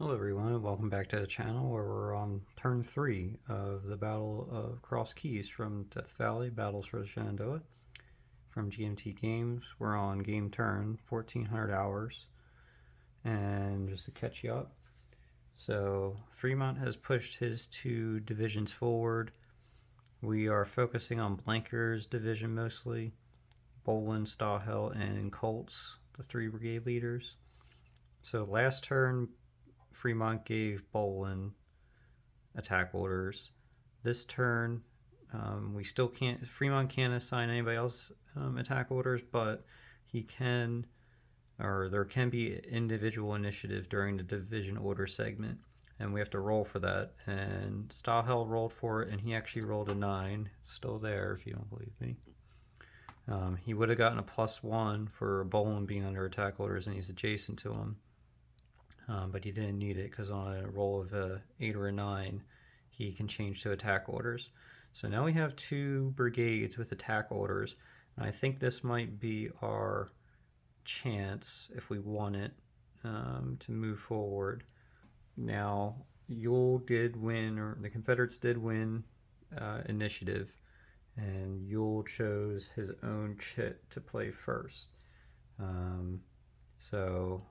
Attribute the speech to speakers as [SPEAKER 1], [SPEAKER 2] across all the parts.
[SPEAKER 1] Hello everyone, and welcome back to the channel where we're on turn 3 of the Battle of Cross Keys from Death Valley, Battles for the Shenandoah from GMT Games. We're on game turn, 1400 hours, and just to catch you up, so Fremont has pushed his 2 divisions forward. We are focusing on Blanker's division mostly, Bolin, Stahel, and Colts, the 3 brigade leaders. So last turn, Fremont gave Bolin attack orders. This turn, we still can't. Fremont can't assign anybody else attack orders, but he can, or there can be individual initiative during the division order segment, and we have to roll for that. And Stahel rolled for it, and he actually rolled a 9. Still there, if you don't believe me. He would have gotten a +1 for Bolin being under attack orders, and he's adjacent to him. But he didn't need it because on a roll of a 8 or a 9, he can change to attack orders. So now we have 2 brigades with attack orders, and I think this might be our chance, if we want it, to move forward. Now, Yule did win, or the Confederates did win initiative, and Yule chose his own chit to play first. So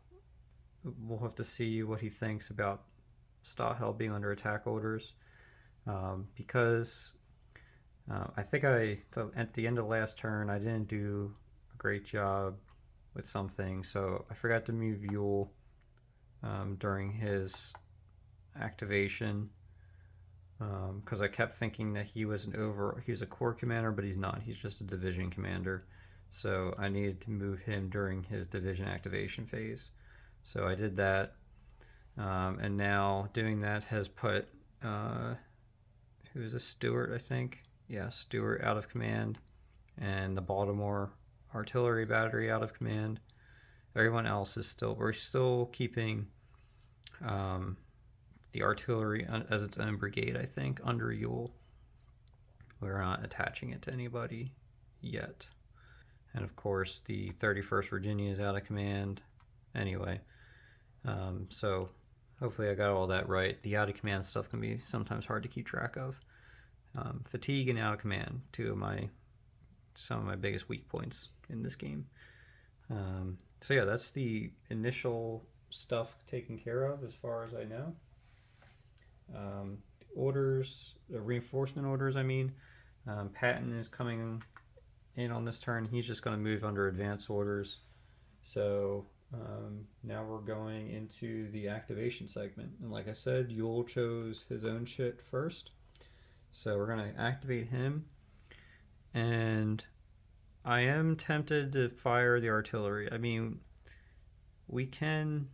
[SPEAKER 1] we'll have to see what he thinks about Stahel being under attack orders, because I think at the end of last turn I didn't do a great job with something, so I forgot to move Yule during his activation, because I kept thinking that he was a corps commander, but he's not. He's just a division commander, so I needed to move him during his division activation phase. So I did that, and now doing that has put, who's a Stewart, I think? Yeah, Stewart out of command, and the Baltimore artillery battery out of command. Everyone else is we're still keeping the artillery as its own brigade, I think, under Ewell. We're not attaching it to anybody yet. And of course, the 31st Virginia is out of command. Anyway, so hopefully I got all that right. The out of command stuff can be sometimes hard to keep track of. Fatigue and out of command, some of my biggest weak points in this game. So yeah, that's the initial stuff taken care of as far as I know. Orders, reinforcement orders, I mean. Patton is coming in on this turn. He's just going to move under advance orders. So now we're going into the activation segment. And like I said, Yule chose his own shit first. So we're going to activate him. And I am tempted to fire the artillery. I mean, we can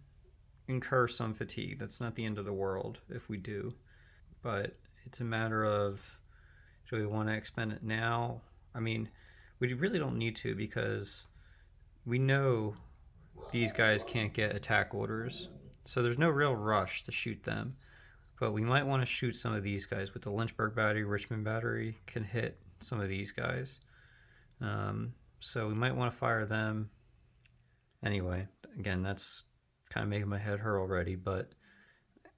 [SPEAKER 1] incur some fatigue. That's not the end of the world if we do. But it's a matter of, do we want to expend it now? I mean, we really don't need to, because we know these guys can't get attack orders, so there's no real rush to shoot them. But we might want to shoot some of these guys with the Lynchburg battery. Richmond battery can hit some of these guys, so we might want to fire them. Anyway, again, that's kind of making my head hurt already, but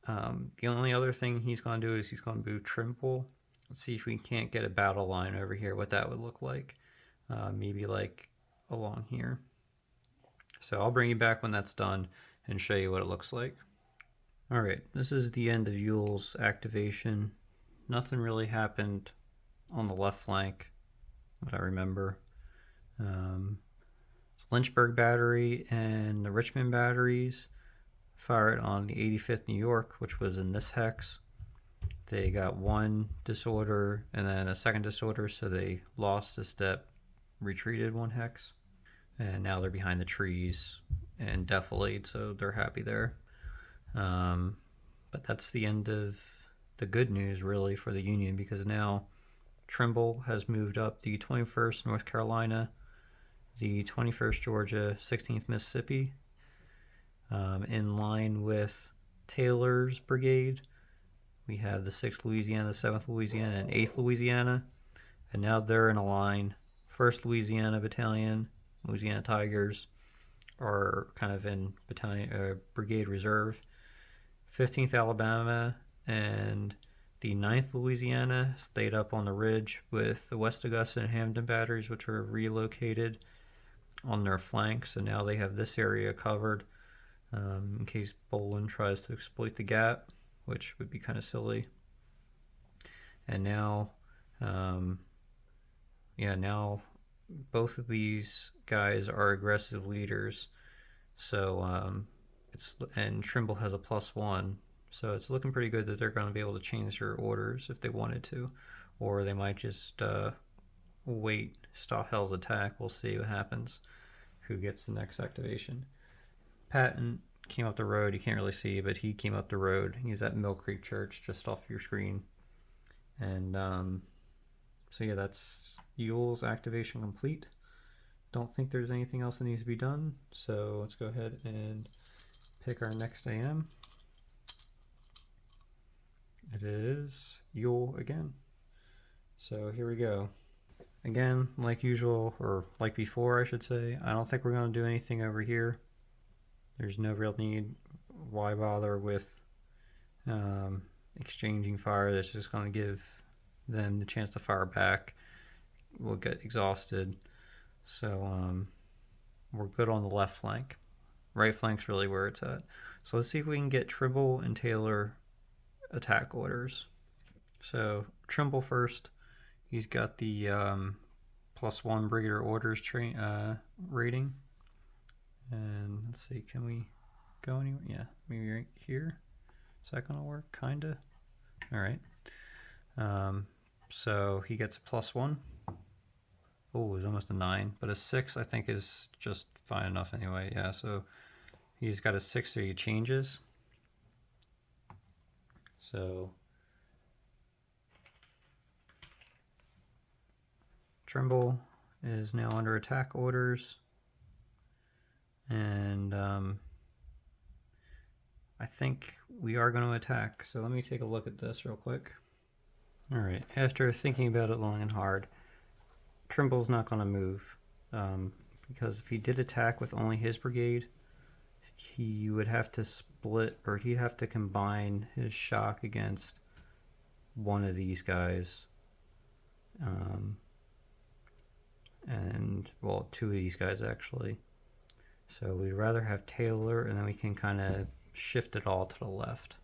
[SPEAKER 1] the only other thing he's going to do is he's going to move Trimble. Let's see if we can't get a battle line over here, what that would look like. Maybe like along here. So I'll bring you back when that's done and show you what it looks like. Alright, this is the end of Yule's activation. Nothing really happened on the left flank, what I remember. Lynchburg battery and the Richmond batteries fired on the 85th New York, which was in this hex. They got 1 disorder and then a second disorder, so they lost a step, retreated 1 hex, and now they're behind the trees and defilade, so they're happy there. But that's the end of the good news, really, for the Union, because now Trimble has moved up the 21st North Carolina, the 21st Georgia, 16th Mississippi, in line with Taylor's brigade. We have the 6th Louisiana, 7th Louisiana, and 8th Louisiana, and now they're in a line. 1st Louisiana Battalion, Louisiana Tigers, are kind of in brigade reserve. 15th Alabama and the 9th Louisiana stayed up on the ridge with the West Augusta and Hampton batteries, which were relocated on their flanks, and now they have this area covered in case Bolin tries to exploit the gap, which would be kind of silly. And now, now both of these guys are aggressive leaders. So and Trimble has a +1, so it's looking pretty good that they're going to be able to change their orders if they wanted to, or they might just wait, stop Hell's attack. We'll see what happens. Who gets the next activation? Patton came up the road. You can't really see, but he came up the road. He's at Mill Creek Church, just off your screen. And so yeah, that's Yule's activation complete. Don't think there's anything else that needs to be done, so let's go ahead and pick our next AM. It is Yule again. So here we go. Again, like usual, or like before I should say, I don't think we're going to do anything over here. There's no real need. Why bother with exchanging fire? That's just going to give them the chance to fire back. We'll get exhausted. So we're good on the left flank. Right flank's really where it's at. So let's see if we can get Trimble and Taylor attack orders. So Trimble first. He's got the +1 Brigadier Orders rating. And let's see, can we go anywhere? Yeah, maybe right here. Is that gonna work? Kinda. All right. So he gets a +1. Oh, it's almost a 9, but a 6 I think is just fine enough anyway. Yeah, so he's got a 6, so he changes. So Trimble is now under attack orders, and I think we are going to attack. So let me take a look at this real quick. All right, after thinking about it long and hard, Trimble's not going to move because if he did attack with only his brigade, he would have to split, or he'd have to combine his shock against one of these guys. And well, two of these guys actually. So we'd rather have Taylor, and then we can kind of shift it all to the left.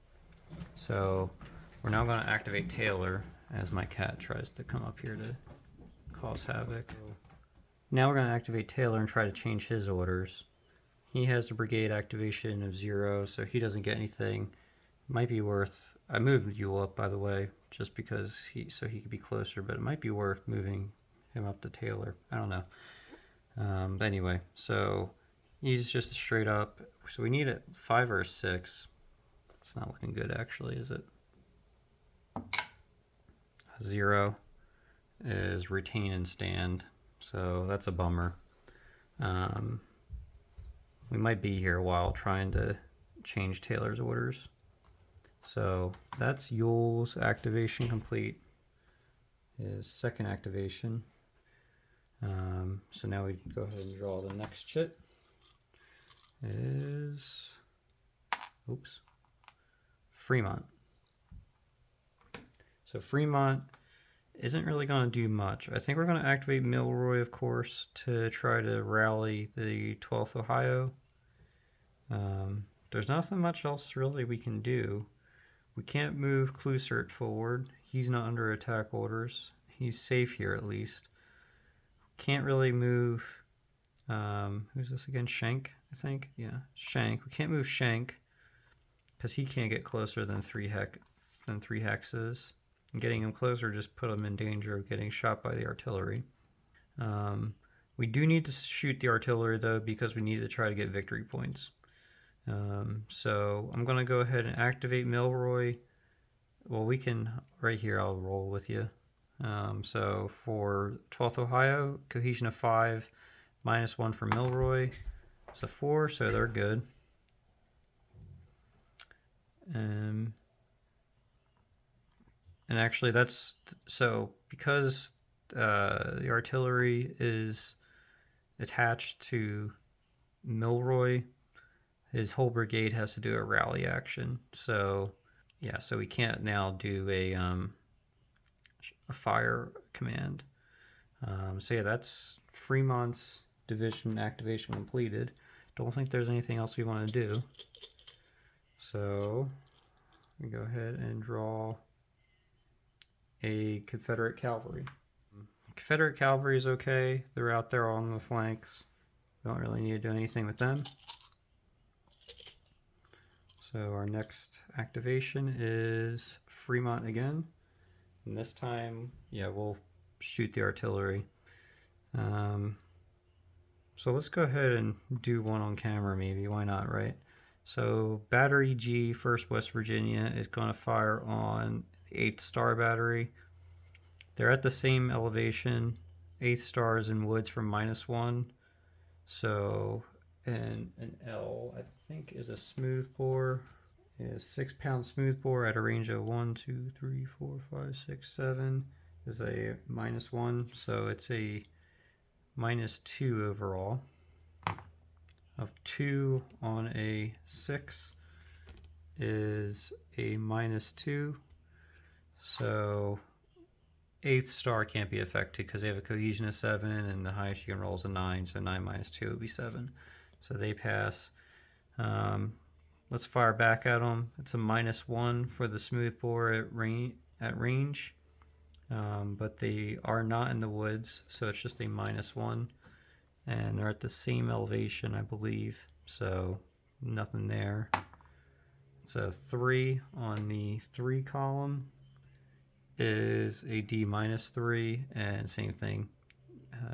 [SPEAKER 1] So we're now going to activate Taylor as my cat tries to come up here to cause havoc. Now we're going to activate Taylor and try to change his orders. He has a brigade activation of 0, so he doesn't get anything. Might be worth, I moved Yule up by the way, just because so he could be closer, but it might be worth moving him up to Taylor. I don't know. But anyway, so he's just straight up. So we need a 5 or a 6. It's not looking good actually, is it? 0 is retain and stand, so that's a bummer. We might be here a while trying to change Taylor's orders. So that's Yule's activation complete. His second activation. So now we can go ahead and draw the next chit. Is Fremont. So Fremont isn't really going to do much. I think we're going to activate Milroy, of course, to try to rally the 12th Ohio. There's nothing much else really we can do. We can't move Clusert forward. He's not under attack orders. He's safe here at least. Can't really move, who's this again? Schenk, I think? Yeah, Schenk. We can't move Schenk because he can't get closer than 3 hexes. And getting him closer just put him in danger of getting shot by the artillery. We do need to shoot the artillery though, because we need to try to get victory points. So I'm going to go ahead and activate Milroy. Well, we can, right here, I'll roll with you. So for 12th Ohio, cohesion of 5, -1 for Milroy. It's a 4, so they're good. And actually that's, so because the artillery is attached to Milroy, his whole brigade has to do a rally action. So yeah, so we can't now do a fire command. So yeah, that's Fremont's division activation completed. Don't think there's anything else we want to do. So we go ahead and draw a Confederate cavalry. Confederate cavalry is okay. They're out there on the flanks. Don't really need to do anything with them. So our next activation is Fremont again. And this time, yeah, we'll shoot the artillery. So let's go ahead and do one on camera maybe. Why not, right? So Battery G, 1st West Virginia, is going to fire on the 8th Star Battery. They're at the same elevation. 8th Star is in woods from -1. So, and an L, I think, is a smooth bore. Is 6-pound smooth bore at a range of 1, 2, 3, 4, 5, 6, 7 is a -1. So it's a -2 overall. Of 2 on a 6 is a -2. So 8th Star can't be affected because they have a cohesion of 7 and the highest you can roll is a 9, so 9 minus 2 would be 7. So they pass. Let's fire back at them. It's a -1 for the smooth bore at range, but they are not in the woods, so it's just a -1. And they're at the same elevation, I believe, so nothing there. It's a 3 on the 3 column is a D-3, and same thing,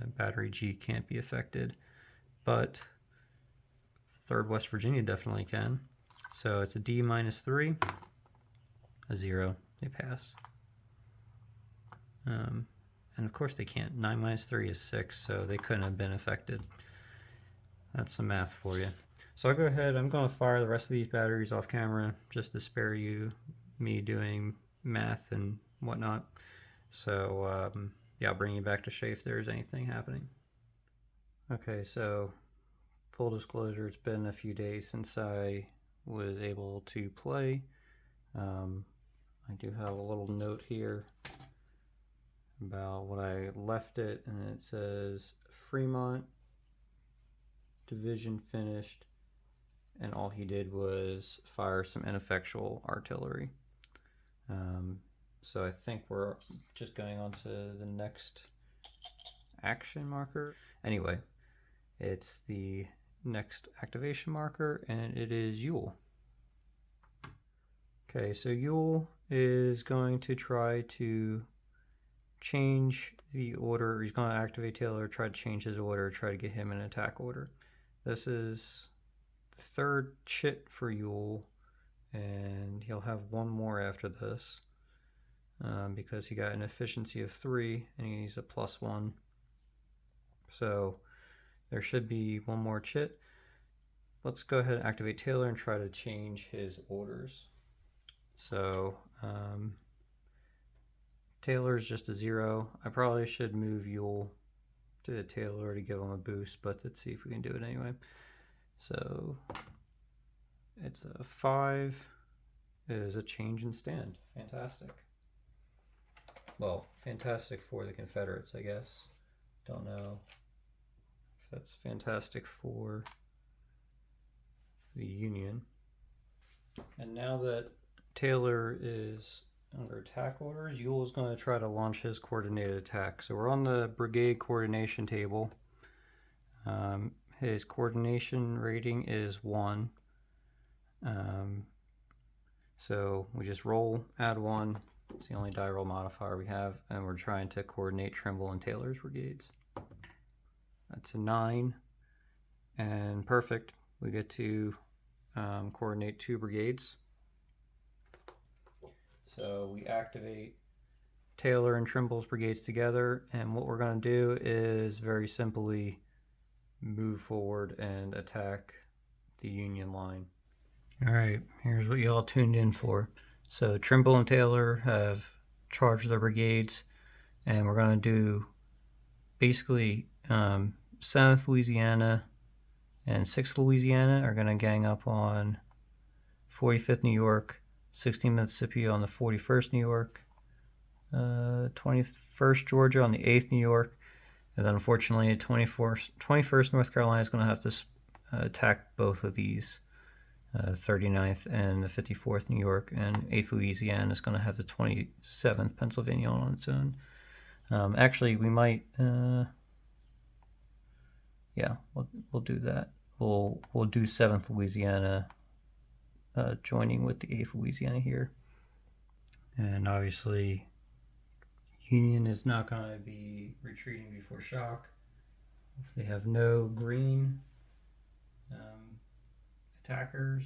[SPEAKER 1] Battery G can't be affected, but 3rd West Virginia definitely can. So it's a D-3, a 0, they pass. And of course they can't. 9 minus 3 is 6, so they couldn't have been affected. That's the math for you. So I'll go ahead, I'm going to fire the rest of these batteries off camera just to spare you me doing math and whatnot. So yeah, I'll bring you back to show you if there's anything happening. Okay, so full disclosure, it's been a few days since I was able to play. I do have a little note here about what I left it, and it says Fremont division finished, and all he did was fire some ineffectual artillery. So I think we're just going on to the next action marker. Anyway, it's the next activation marker, and it is Yule. Okay, so Yule is going to try to change the order. He's going to activate Taylor, try to change his order, try to get him in attack order. This is the 3rd chit for Yule, and he'll have one more after this because he got an efficiency of 3 and he's a +1. So there should be one more chit. Let's go ahead and activate Taylor and try to change his orders. So Taylor's just a 0. I probably should move Yule to Taylor to give him a boost, but let's see if we can do it anyway. So it's a 5 is a change in stand. Fantastic. Well, fantastic for the Confederates, I guess. Don't know if that's fantastic for the Union. And now that Taylor is under attack orders, Yule is going to try to launch his coordinated attack. So we're on the brigade coordination table. His coordination rating is 1. So we just roll, add 1. It's the only die roll modifier we have, and we're trying to coordinate Trimble and Taylor's brigades. That's a 9, and perfect. We get to coordinate 2 brigades. So we activate Taylor and Trimble's brigades together, and what we're going to do is very simply move forward and attack the Union line. Alright, here's what you all tuned in for. So Trimble and Taylor have charged their brigades, and we're going to do basically South Louisiana and 6th Louisiana are going to gang up on 45th New York, 16th Mississippi on the 41st New York, 21st Georgia on the 8th New York, and then unfortunately 21st North Carolina is going to have to attack both of these, 39th and the 54th New York, and 8th Louisiana is going to have the 27th Pennsylvania on its own. Actually, we might, yeah, we'll do that. We'll do 7th Louisiana joining with the 8th Louisiana here. And obviously, Union is not going to be retreating before shock. They have no green attackers,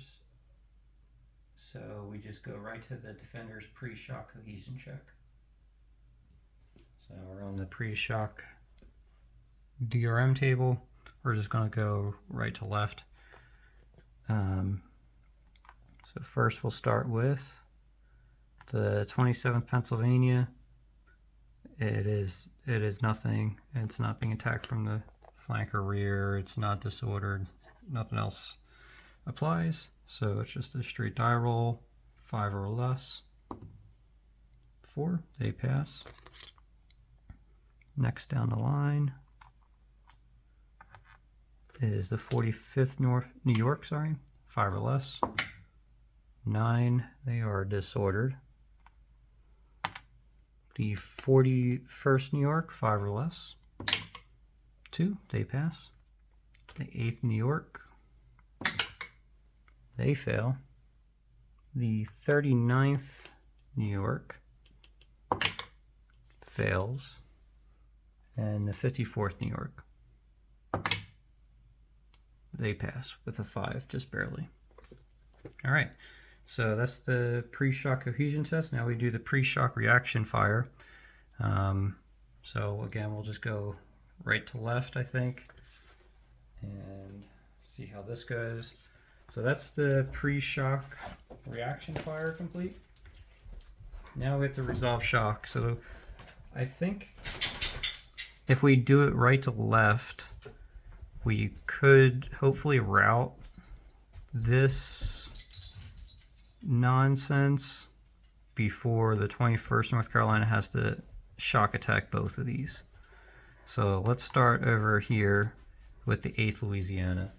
[SPEAKER 1] so we just go right to the defender's pre-shock cohesion check. So we're on the pre-shock DRM table. We're just going to go right to left. So first we'll start with the 27th Pennsylvania. It is nothing. It's not being attacked from the flank or rear. It's not disordered. Nothing else applies. So it's just a straight die roll, 5 or less. 4, they pass. Next down the line is the 45th New York, 5 or less. 9, they are disordered. The 41st New York, 5 or less. 2, they pass. The 8th New York, they fail. The 39th New York fails. And the 54th New York, they pass with a 5, just barely. All right, so that's the pre-shock cohesion test. Now we do the pre-shock reaction fire. So again, we'll just go right to left, I think, and see how this goes. So that's the pre-shock reaction fire complete. Now we have to resolve shock. So I think if we do it right to left, we could hopefully route this nonsense before the 21st North Carolina has to shock attack both of these. So let's start over here with the 8th Louisiana,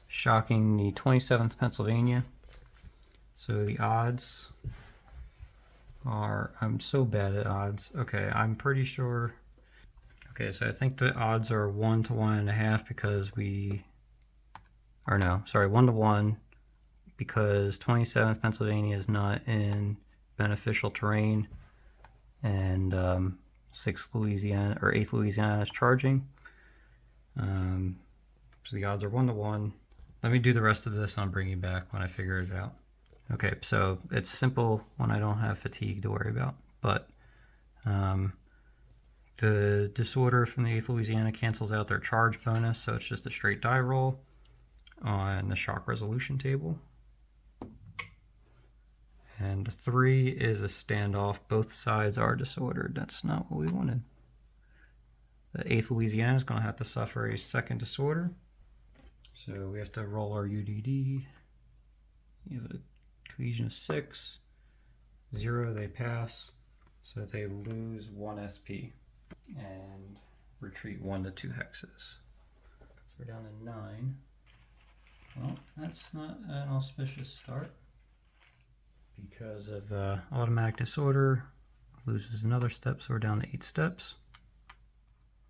[SPEAKER 1] shocking the 27th Pennsylvania. So the odds are, I'm so bad at odds. Okay, I'm pretty sure. Okay, so I think the odds are 1 to 1.5 because we, or no, sorry, 1 to 1 because 27th Pennsylvania is not in beneficial terrain, and 6th Louisiana or 8th Louisiana is charging. So the odds are 1 to 1. Let me do the rest of this and I'll bring you back when I figure it out. Okay, so it's simple when I don't have fatigue to worry about, but the disorder from the 8th Louisiana cancels out their charge bonus, so it's just a straight die roll on the shock resolution table. And 3 is a standoff. Both sides are disordered. That's not what we wanted. The 8th Louisiana is going to have to suffer a second disorder. So we have to roll our UDD. You have a cohesion of 6. 0, they pass. So they lose 1 SP and retreat 1 to 2 hexes. So we're down to 9. Well, that's not an auspicious start because of automatic disorder. Loses another step, so we're down to 8 steps.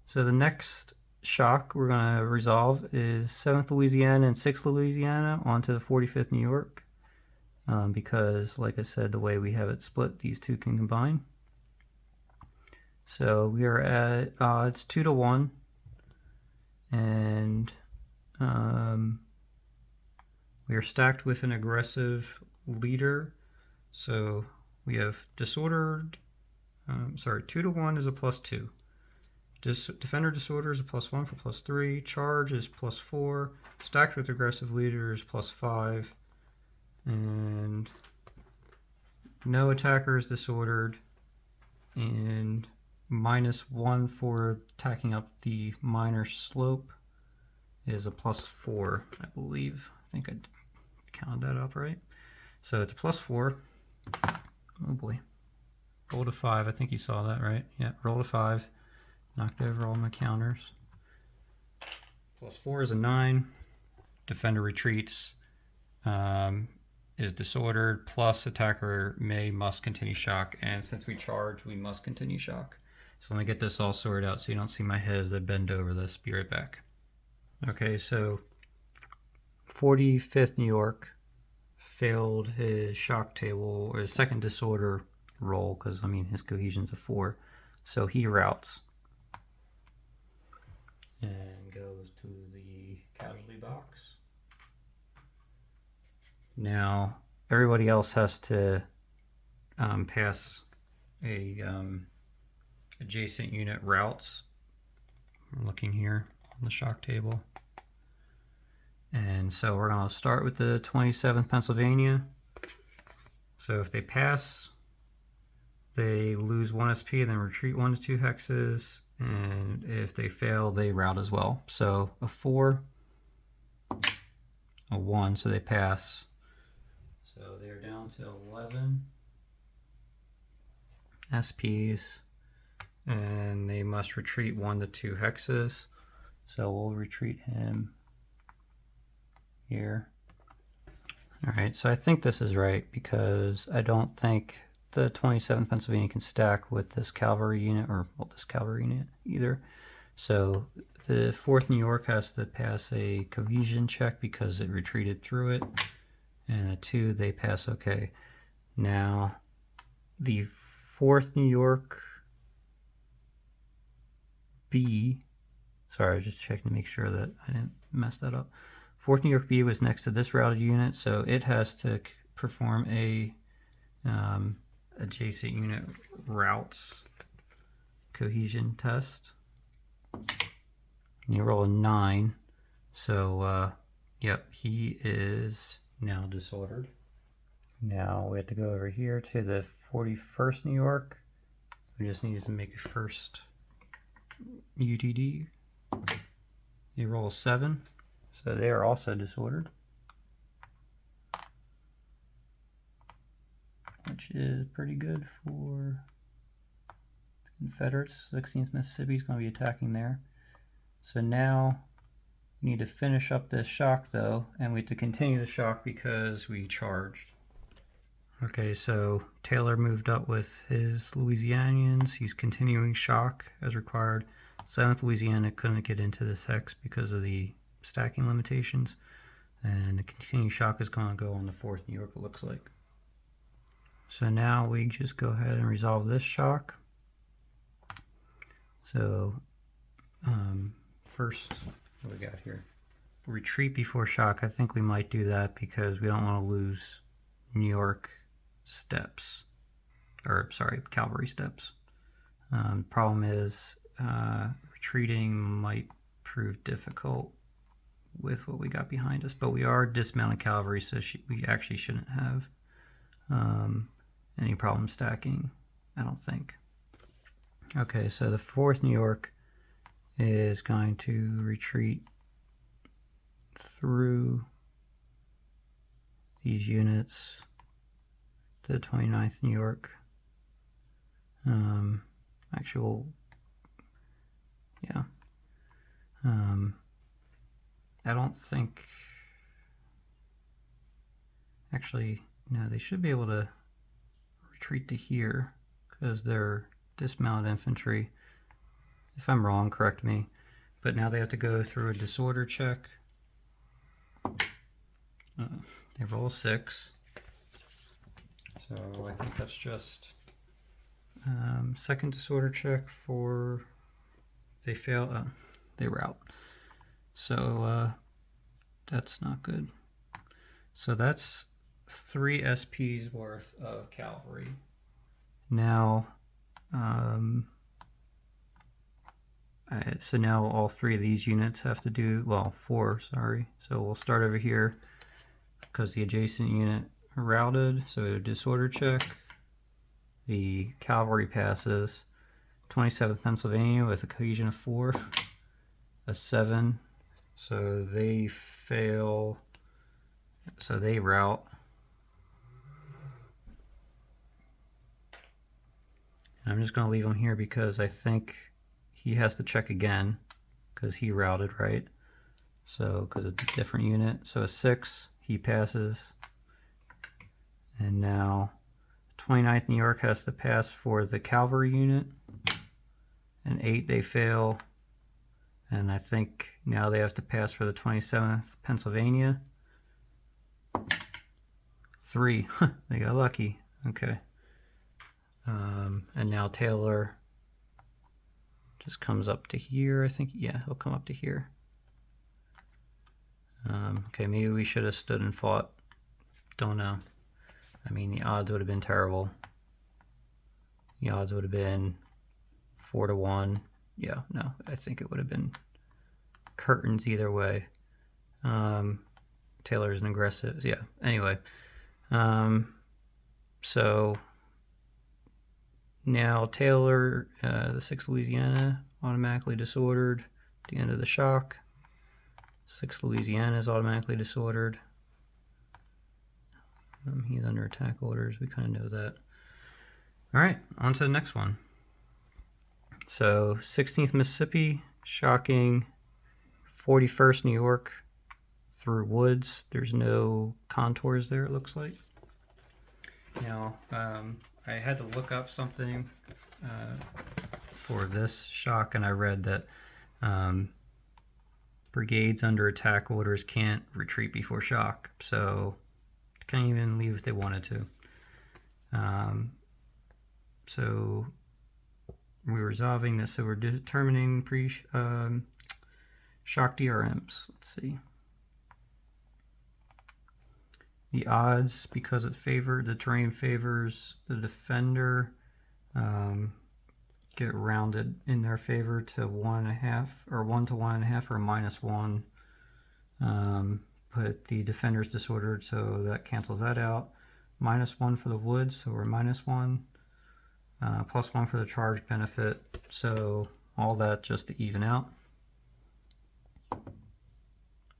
[SPEAKER 1] So the next shock we're going to resolve is 7th Louisiana and 6th Louisiana onto the 45th New York, because, like I said, the way we have it split, these two can combine. So we are at odds 2 to 1, and we are stacked with an aggressive leader. So we have disordered, 2 to 1 is a +2. Defender disorder is a +1 for +3. Charge is +4. Stacked with aggressive leader is +5. And no attacker is disordered. And -1 for tacking up the minor slope is a +4, I believe. I think I counted that up right. So it's a +4. Oh boy. Roll to 5. I think you saw that, right? Yeah, roll to 5. Knocked over all my counters. +4 is a 9. Defender retreats. Is disordered, plus attacker must continue shock, and since we charge, we must continue shock. So let me get this all sorted out so you don't see my head as I bend over this. Be right back. Okay, so 45th New York failed his shock table, or his second disorder roll, because I mean his cohesion's a 4, so he routes and goes to the casualty box. Now everybody else has to pass a adjacent unit routes. I'm looking here on the shock table. And so we're going to start with the 27th Pennsylvania. So if they pass, they lose 1 SP, then retreat 1 to 2 hexes. And if they fail, they route as well. So a 4, a 1, so they pass. So they're down to 11 SPs, and they must retreat 1 to 2 hexes. So we'll retreat him here. Alright, so I think this is right because I don't think the 27th Pennsylvania can stack with this cavalry unit, or well, this cavalry unit either. So the 4th New York has to pass a cohesion check because it retreated through it, and a 2, they pass okay. Now the 4th New York B, sorry, I was just checking to make sure that I didn't mess that up. 4th New York B was next to this routed unit, so it has to perform a adjacent unit routes cohesion test. And you roll a 9, so yep, he is now disordered. Now we have to go over here to the 41st New York. We just need to make a first UTD. You roll a 7, so they are also disordered, which is pretty good for Confederates. 16th Mississippi is going to be attacking there. So now we need to finish up this shock though, and we have to continue the shock because we charged. Okay, so Taylor moved up with his Louisianians. He's continuing shock as required. 7th Louisiana couldn't get into this hex because of the stacking limitations, and the continued shock is going to go on the 4th New York, it looks like. So now we just go ahead and resolve this shock. So first, what we got here? Retreat before shock. I think we might do that because we don't want to lose New York steps, or sorry, cavalry steps. Problem is retreating might prove difficult with what we got behind us, but we are dismounted cavalry, so we actually shouldn't have any problem stacking, I don't think. Okay, so the 4th New York is going to retreat through these units to the 29th New York. Actual, yeah. I don't think, actually, no, they should be able to retreat to here because they're dismounted infantry. If I'm wrong, correct me. But now they have to go through a disorder check. They roll 6. So I think that's just second disorder check for, they fail, they route. So that's not good. So that's 3 SPs worth of cavalry. Now, so now all 3 of these units have to do, well, 4, sorry. So we'll start over here because the adjacent unit routed, so disorder check. The cavalry passes. 27th Pennsylvania with a cohesion of 4, a 7, So they fail, so they route. And I'm just going to leave him here because I think he has to check again because he routed, right? So, because it's a different unit. So a 6, he passes. And now 29th New York has to pass for the cavalry unit. And 8, they fail. And I think now they have to pass for the 27th Pennsylvania. 3, they got lucky. Okay. And now Taylor just comes up to here, I think. Yeah, he'll come up to here. Okay, maybe we should have stood and fought. Don't know. I mean, the odds would have been terrible. The odds would have been 4-1. Yeah, no, I think it would have been curtains either way. Taylor's an aggressive. Yeah, anyway. So now Taylor, the 6th Louisiana, automatically disordered at the end of the shock. 6th Louisiana is automatically disordered. He's under attack orders. We kind of know that. All right, on to the next one. So 16th Mississippi, shocking 41st New York through woods. There's no contours there, it looks like. Now, I had to look up something for this shock, and I read that brigades under attack orders can't retreat before shock, so can't even leave if they wanted to. So we're resolving this, so we're determining shock DRMs. Let's see. The odds, because the terrain favors the defender, get rounded in their favor to 1.5 or 1 to 1.5 or -1. But the defender's disordered, so that cancels that out. -1 for the woods, so we're -1. +1 for the charge benefit, so all that just to even out.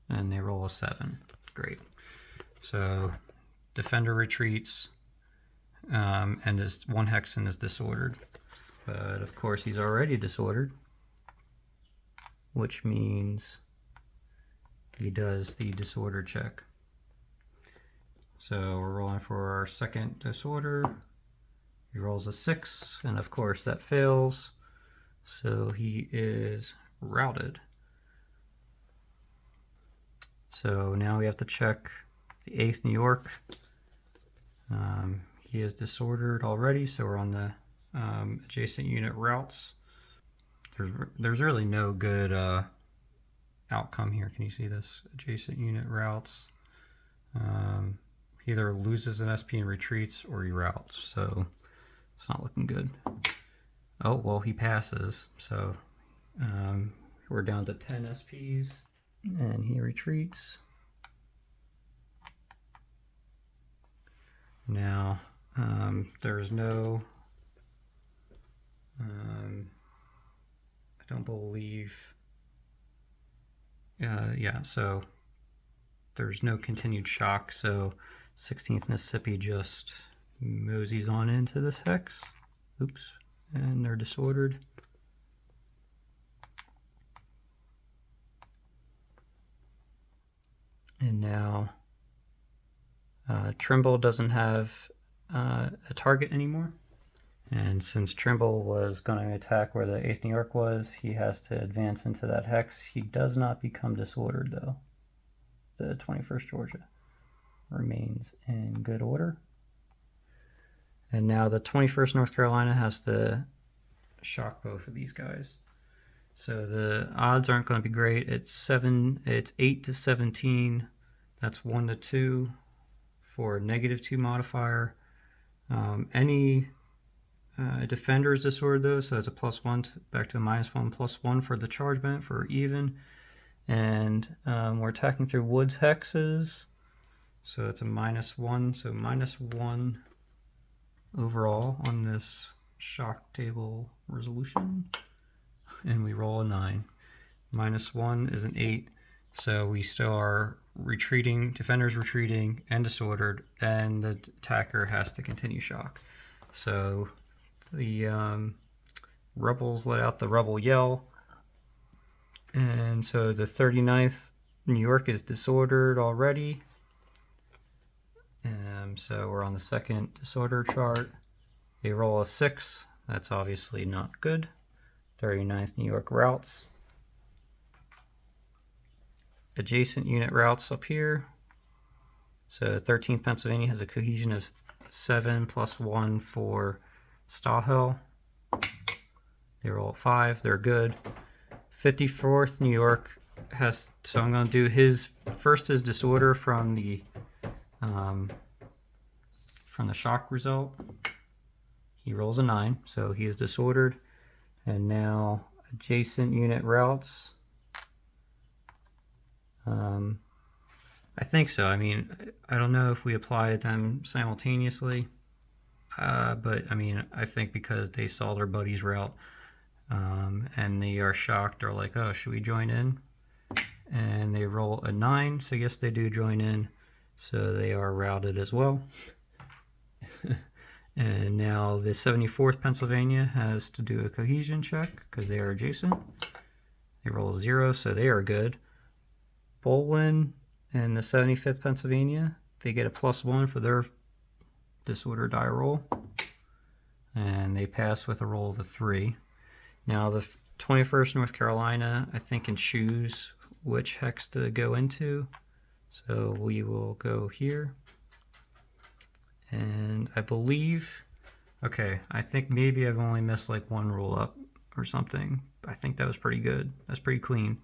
[SPEAKER 1] And they roll a 7. Great. So defender retreats, and his 1 hexen is disordered. But of course he's already disordered, which means he does the disorder check. So we're rolling for our second disorder. He rolls a 6, and of course that fails. So he is routed. So now we have to check the 8th New York. He is disordered already, so we're on the adjacent unit routes. There's really no good outcome here. Can you see this? Adjacent unit routes. He either loses an SP and retreats, or he routes, so it's not looking good. Oh, well, he passes, so we're down to 10 SPs, and he retreats. Now, there's no, I don't believe, yeah, so there's no continued shock, so 16th Mississippi just moseys on into this hex. Oops, and they're disordered. And now Trimble doesn't have a target anymore. And since Trimble was going to attack where the 8th New York was, he has to advance into that hex. He does not become disordered, though. The 21st Georgia remains in good order. And now the 21st North Carolina has to shock both of these guys. So the odds aren't going to be great. It's 8 to 17. That's 1 to 2 for a -2 modifier. Any defender is disordered though, so that's a +1 back to a -1, +1 for the charge benefit for even. And we're attacking through woods hexes, so it's a -1, so -1 overall on this shock table resolution. And we roll a 9. -1 is an 8, So we still are retreating, defenders retreating and disordered, and the attacker has to continue shock. So the rebels let out the rebel yell, and so the 39th New York is disordered already. So we're on the second disorder chart. They roll a 6. That's obviously not good. 39th New York routes. Adjacent unit routes up here. So 13th Pennsylvania has a cohesion of 7 plus 1 for Stahl. They roll a 5. They're good. 54th New York has, so I'm going to do his first is disorder from the shock result. He rolls a 9, so he is disordered. And now adjacent unit routes. I think so. I mean, I don't know if we applied them simultaneously, but I mean, I think because they saw their buddy's route and they are shocked, they're like, oh, should we join in? And they roll a 9, so yes, they do join in. So they are routed as well. And now the 74th Pennsylvania has to do a cohesion check because they are adjacent. They roll a 0, so they are good. Bolin and the 75th Pennsylvania, they get a +1 for their disorder die roll. And they pass with a roll of a 3. Now the 21st North Carolina, I think, can choose which hex to go into. So we will go here. And I believe, okay, I think maybe I've only missed like one roll up or something. I think that was pretty good. That's pretty clean.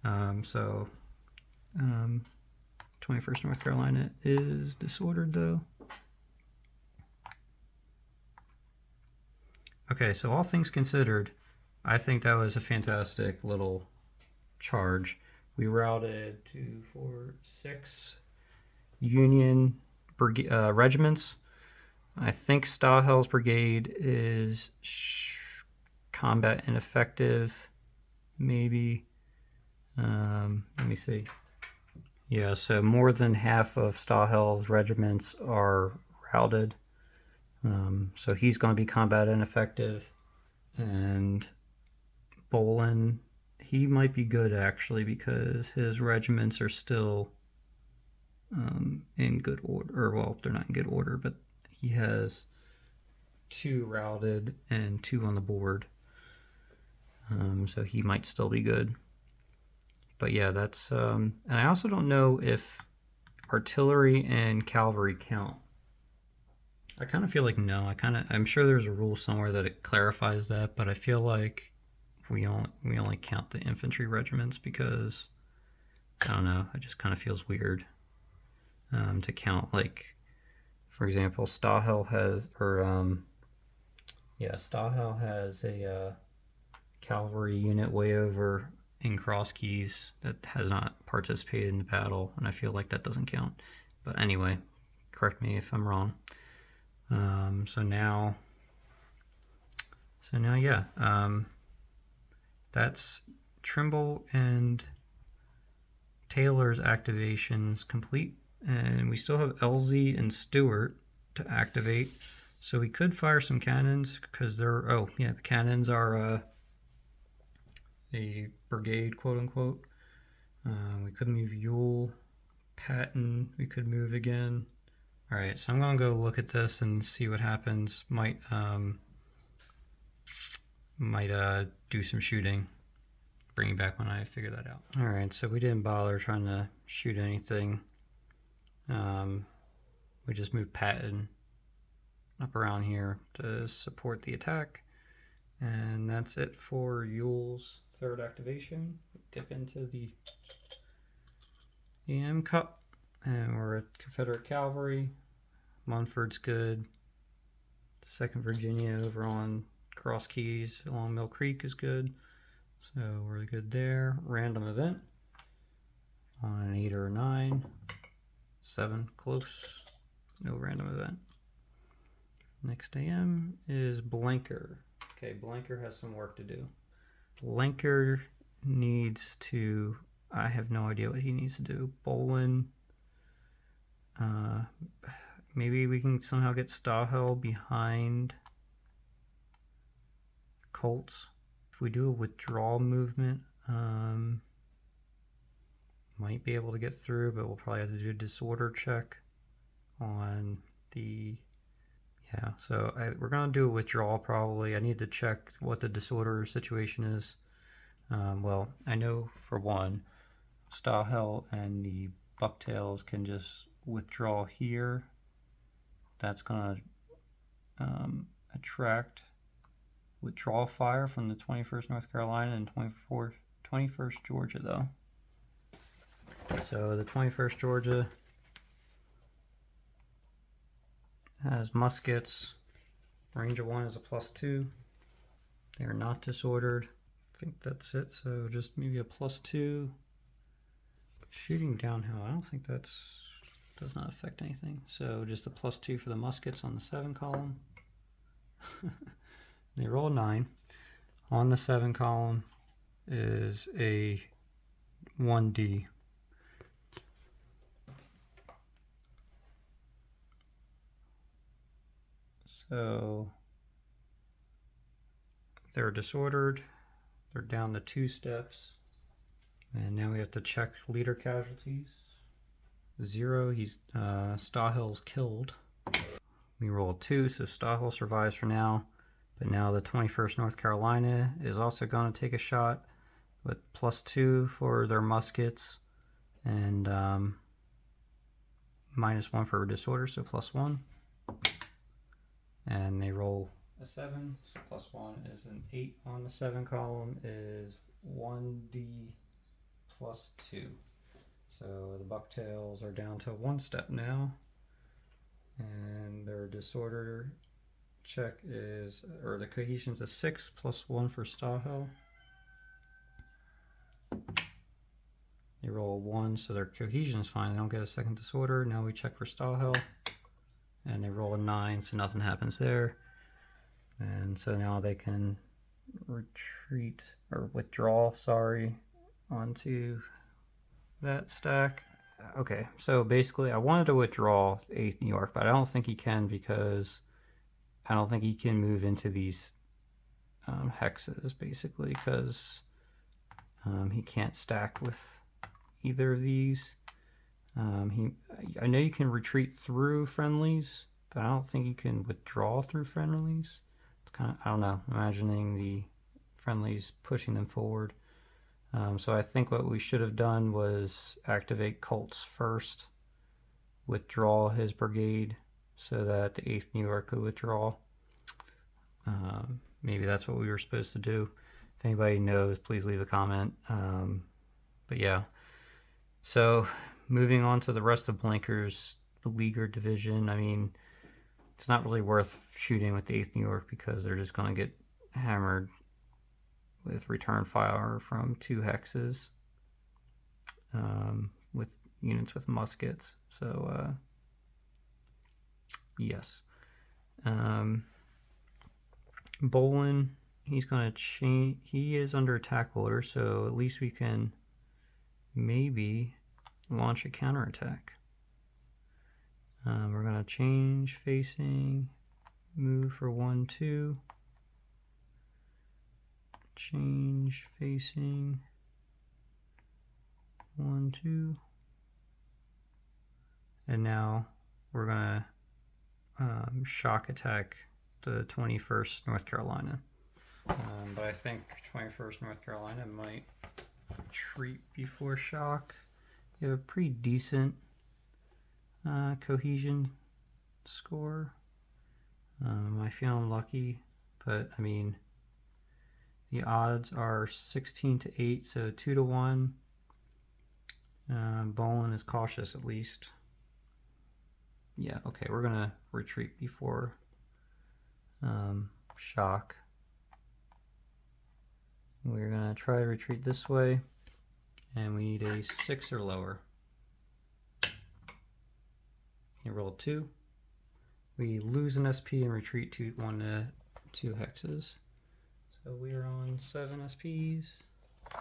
[SPEAKER 1] 21st North Carolina is disordered though. Okay, so all things considered, I think that was a fantastic little charge. We routed 2, 4, 6 Union regiments. I think Stahel's brigade is combat ineffective, maybe. Let me see. Yeah, so more than half of Stahel's regiments are routed. So he's going to be combat ineffective. And Bolin, he might be good actually because his regiments are still in good order, or well, they're not in good order, but he has 2 routed and 2 on the board, so he might still be good. But yeah, that's and I also don't know if artillery and cavalry count. I kind of feel like no. I'm sure there's a rule somewhere that it clarifies that, but I feel like we only count the infantry regiments because I don't know. It just kind of feels weird. To count, like, for example, Stahel has, Stahel has a cavalry unit way over in Cross Keys that has not participated in the battle, and I feel like that doesn't count. But anyway, correct me if I'm wrong. So now, yeah, that's Trimble and Taylor's activations complete. And we still have LZ and Stewart to activate. So we could fire some cannons because they're, oh yeah, the cannons are a brigade, quote unquote. We could move Yule, Patton, we could move again. All right, so I'm gonna go look at this and see what happens. Might do some shooting. Bring you back when I figure that out. All right, so we didn't bother trying to shoot anything. We just moved Patton up around here to support the attack. And that's it for Yule's 3rd activation. Dip into the EM Cup, and we're at Confederate Cavalry. Munford's good. 2nd Virginia over on Cross Keys along Mill Creek is good. So we're good there. Random event on an 8 or a 9. 7, close. No random event. Next AM is Blanker. Okay, Blanker has some work to do. Blanker needs to I have no idea what he needs to do. Bolin. Maybe we can somehow get Stahel behind Colts. If we do a withdrawal movement, might be able to get through, but we'll probably have to do a disorder check on the... Yeah, so we're going to do a withdrawal probably. I need to check what the disorder situation is. Well, I know for one, Stahel and the bucktails can just withdraw here. That's going to attract withdrawal fire from the 21st North Carolina and 21st Georgia though. So the 21st Georgia has muskets. Range of 1 is a +2. They are not disordered. I think that's it. So just maybe a +2. Shooting downhill, I don't think does not affect anything. So just a +2 for the muskets on the 7 column. They roll 9. On the 7 column is a 1D. So they're disordered. They're down the 2 steps. And now we have to check leader casualties. 0, Stahel's killed. We roll 2, so Stahel survives for now. But now the 21st North Carolina is also going to take a shot with +2 for their muskets and -1 for disorder, so +1. And they roll a 7, so +1 is an 8 on the 7 column is 1D +2. So the bucktails are down to 1 step now, and their disorder check is, or the cohesion's a 6 +1 for Stahel. They roll 1, so their cohesion's fine. They don't get a second disorder. Now we check for Stahel, and they roll a 9, so nothing happens there. And so now they can retreat, or withdraw, sorry, onto that stack. Okay, so basically I wanted to withdraw 8th New York, but I don't think he can because I don't think he can move into these hexes, basically, because he can't stack with either of these. I know you can retreat through friendlies, but I don't think you can withdraw through friendlies. It's kind of, I don't know, imagining the friendlies pushing them forward. So I think what we should have done was activate Colts first, withdraw his brigade so that the 8th New York could withdraw. Maybe that's what we were supposed to do. If anybody knows, please leave a comment. But yeah, so moving on to the rest of Blinker's beleaguered division. I mean, it's not really worth shooting with the 8th New York because they're just going to get hammered with return fire from 2 hexes with units with muskets. So yes. Bolin, he's going to change. He is under attack order, so at least we can maybe launch a counterattack. We're going to change facing, move for 1, 2. Change facing 1, 2. And now we're going to shock attack the 21st North Carolina. But I think 21st North Carolina might retreat before shock. You have a pretty decent cohesion score. I feel unlucky, but I mean, the odds are 16 to 8, so 2 to 1. Bolin is cautious at least. Yeah, okay, we're gonna retreat before shock. We're gonna try to retreat this way, and we need a 6 or lower. You roll 2. We lose an SP and retreat to 1 to 2 hexes. So we are on 7 SPs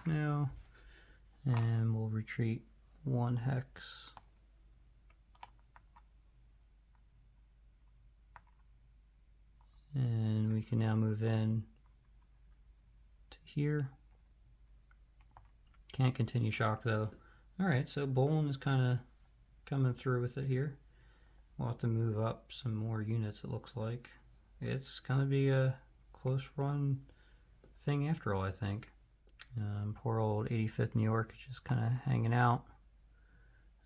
[SPEAKER 1] now, And we'll retreat 1 hex. And we can now move in to here. Can't continue shock though. Alright, so Bolin is kind of coming through with it here. We'll have to move up some more units, it looks like. It's going to be a close run thing after all, I think. Poor old 85th New York is just kind of hanging out.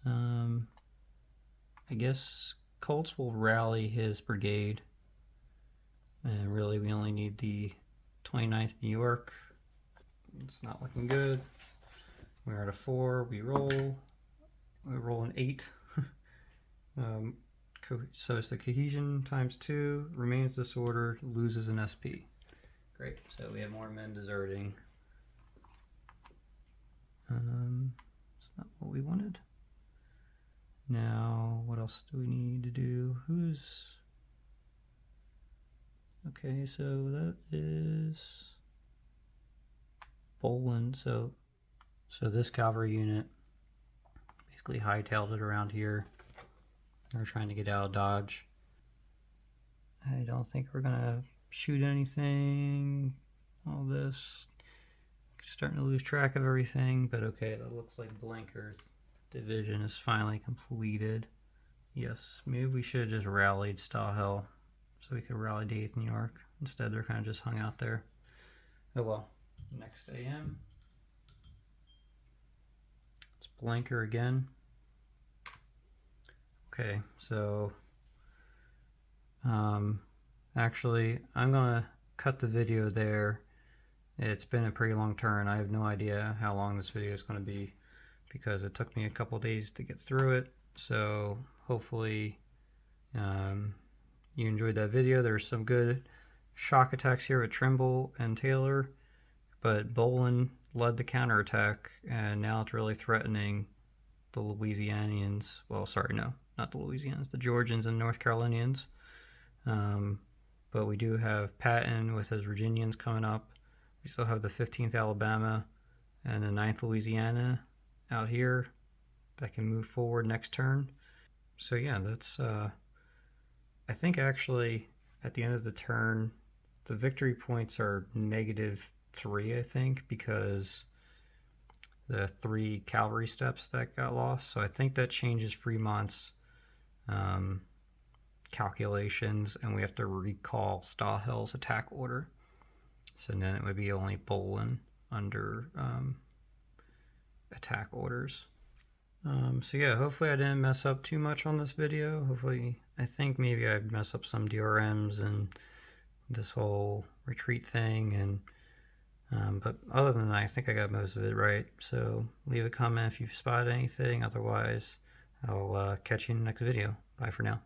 [SPEAKER 1] I guess Colts will rally his brigade. And really we only need the 29th New York. It's not looking good. We're at a 4, we roll an 8. So it's the cohesion times 2, remains disorder, loses an SP. Great, so we have more men deserting. It's not what we wanted. Now, what else do we need to do? Okay, so that is Bolin. So this cavalry unit basically hightailed it around here. We're trying to get out of Dodge. I don't think we're gonna shoot anything. All this. Starting to lose track of everything, but okay, that looks like Blanker's division is finally completed. Yes, maybe we should have just rallied Stahl so we could rally to 8th New York. Instead, they're kind of just hung out there. Oh well. Next AM. It's Blanker again. Okay, so actually, I'm gonna cut the video there. It's been a pretty long turn. I have no idea how long this video is going to be because it took me a couple days to get through it. So hopefully you enjoyed that video. There's some good shock attacks here with Trimble and Taylor, but Bolin led the counterattack, and now it's really threatening the Louisianians. Well, sorry, no, not the Louisianians, the Georgians and North Carolinians. But we do have Patton with his Virginians coming up. We still have the 15th Alabama and the 9th Louisiana out here that can move forward next turn. So yeah, that's I think actually at the end of the turn the victory points are -3, I think, because the 3 cavalry steps that got lost. So I think that changes Fremont's calculations, and we have to recall Stahl's attack order. So then it would be only Bolin under attack orders. So yeah, hopefully I didn't mess up too much on this video. Hopefully, I think maybe I'd mess up some DRMs and this whole retreat thing, and but other than that, I think I got most of it right. So leave a comment if you've spotted anything. Otherwise, I'll catch you in the next video. Bye for now.